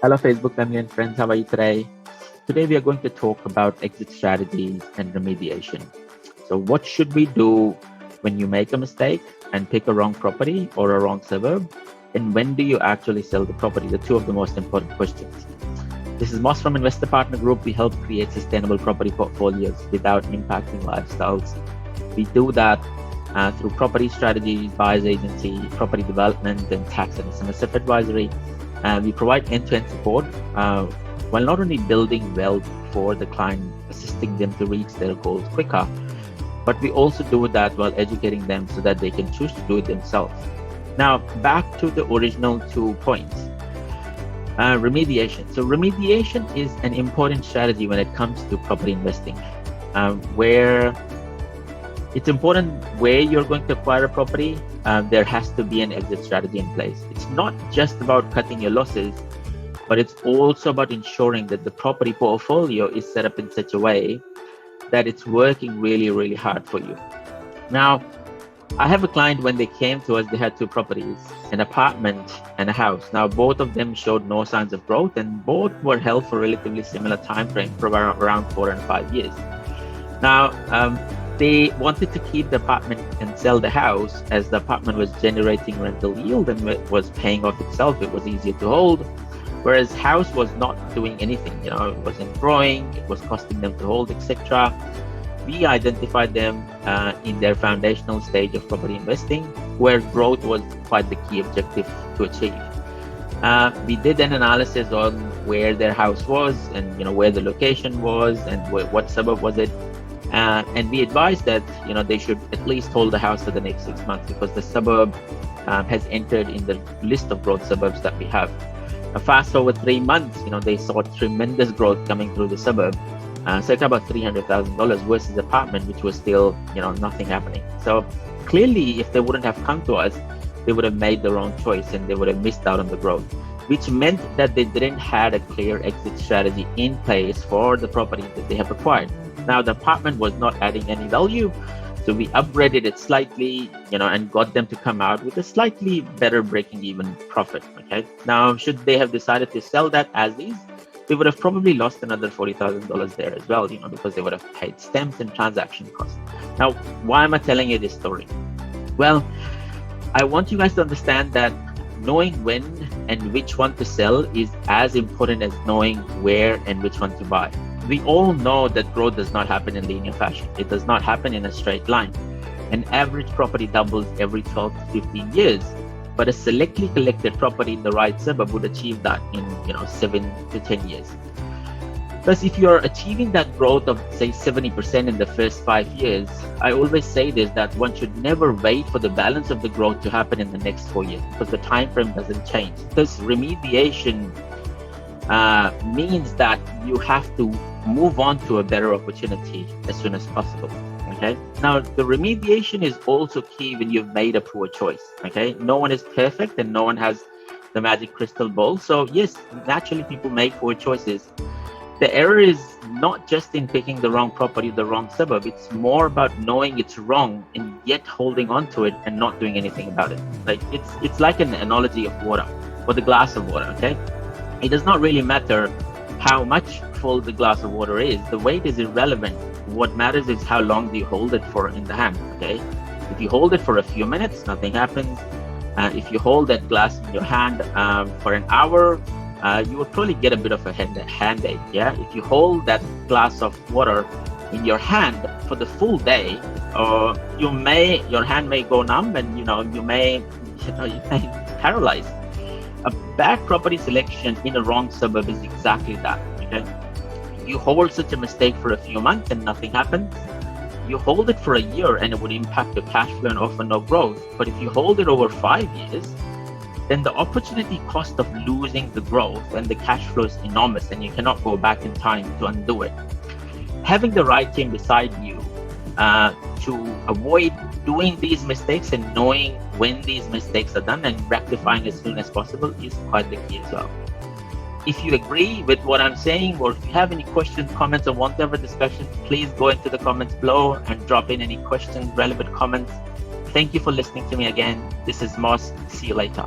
Hello, Facebook family and friends. How are you today? Today, we are going to talk about exit strategies and remediation. So, what should we do when you make a mistake and pick a wrong property or a wrong suburb? And when do you actually sell the property? The two of the most important questions. This is Moss from Investor Partner Group. We help create sustainable property portfolios without impacting lifestyles. We do that through property strategy, buyer's agency, property development, and tax and SMSF advisory. We provide end-to-end support while not only building wealth for the client, assisting them to reach their goals quicker, but we also do that while educating them so that they can choose to do it themselves. Now, back to the original 2 points. Remediation. So remediation is an important strategy when it comes to property investing, where it's important where you're going to acquire a property. There has to be an exit strategy in place. It's not just about cutting your losses, but it's also about ensuring that the property portfolio is set up in such a way that it's working really, really hard for you. Now, I have a client, when they came to us, they had 2 properties, an apartment and a house. Now, both of them showed no signs of growth, and both were held for relatively similar time frame for around 4 and 5 years. Now, they wanted to keep the apartment and sell the house, as the apartment was generating rental yield and was paying off itself. It was easier to hold, whereas house was not doing anything. It wasn't growing, it was costing them to hold, etc. We identified them in their foundational stage of property investing, where growth was quite the key objective to achieve. We did an analysis on where their house was, and where the location was, and what suburb was it. And we advised that they should at least hold the house for the next 6 months, because the suburb has entered in the list of growth suburbs that we have. Fast forward 3 months, they saw tremendous growth coming through the suburb. So it's about $300,000 versus the apartment, which was still nothing happening. So clearly, if they wouldn't have come to us, they would have made the wrong choice and they would have missed out on the growth, which meant that they didn't have a clear exit strategy in place for the property that they have acquired. Now, the apartment was not adding any value, so we upgraded it slightly, and got them to come out with a slightly better breaking even profit. Okay. Now, should they have decided to sell that as is, they would have probably lost another $40,000 there as well, because they would have paid stamps and transaction costs. Now, why am I telling you this story? Well, I want you guys to understand that knowing when and which one to sell is as important as knowing where and which one to buy. We all know that growth does not happen in linear fashion. It does not happen in a straight line. An average property doubles every 12 to 15 years, but a selectly collected property in the right suburb would achieve that in 7 to 10 years. Thus, if you're achieving that growth of say 70% in the first 5 years, I always say this, that one should never wait for the balance of the growth to happen in the next 4 years, because the time frame doesn't change. Thus, remediation means that you have to move on to a better opportunity as soon as possible. Okay. Now, the remediation is also key when you've made a poor choice. Okay. No one is perfect and no one has the magic crystal ball. So yes, naturally people make poor choices. The error is not just in picking the wrong property, the wrong suburb. It's more about knowing it's wrong and yet holding on to it and not doing anything about it. Like it's like an analogy of water, or the glass of water. Okay. It does not really matter how much full the glass of water is. The weight is irrelevant. What matters is how long do you hold it for in the hand. Okay. If you hold it for a few minutes, nothing happens. If you hold that glass in your hand for an hour, you would probably get a bit of a headache. Yeah. If you hold that glass of water in your hand for the full day, your hand may go numb, and you may paralyze. A bad property selection in a wrong suburb is exactly that. Okay. You hold such a mistake for a few months and nothing happens. You hold it for a year and it would impact your cash flow and offer no growth. But if you hold it over 5 years, then the opportunity cost of losing the growth and the cash flow is enormous, and you cannot go back in time to undo it. Having the right team beside you to avoid doing these mistakes and knowing when these mistakes are done and rectifying as soon as possible is quite the key as well. If you agree with what I'm saying, or if you have any questions, comments, or want to have a discussion, please go into the comments below and drop in any questions, relevant comments. Thank you for listening to me again. This is Moss. See you later.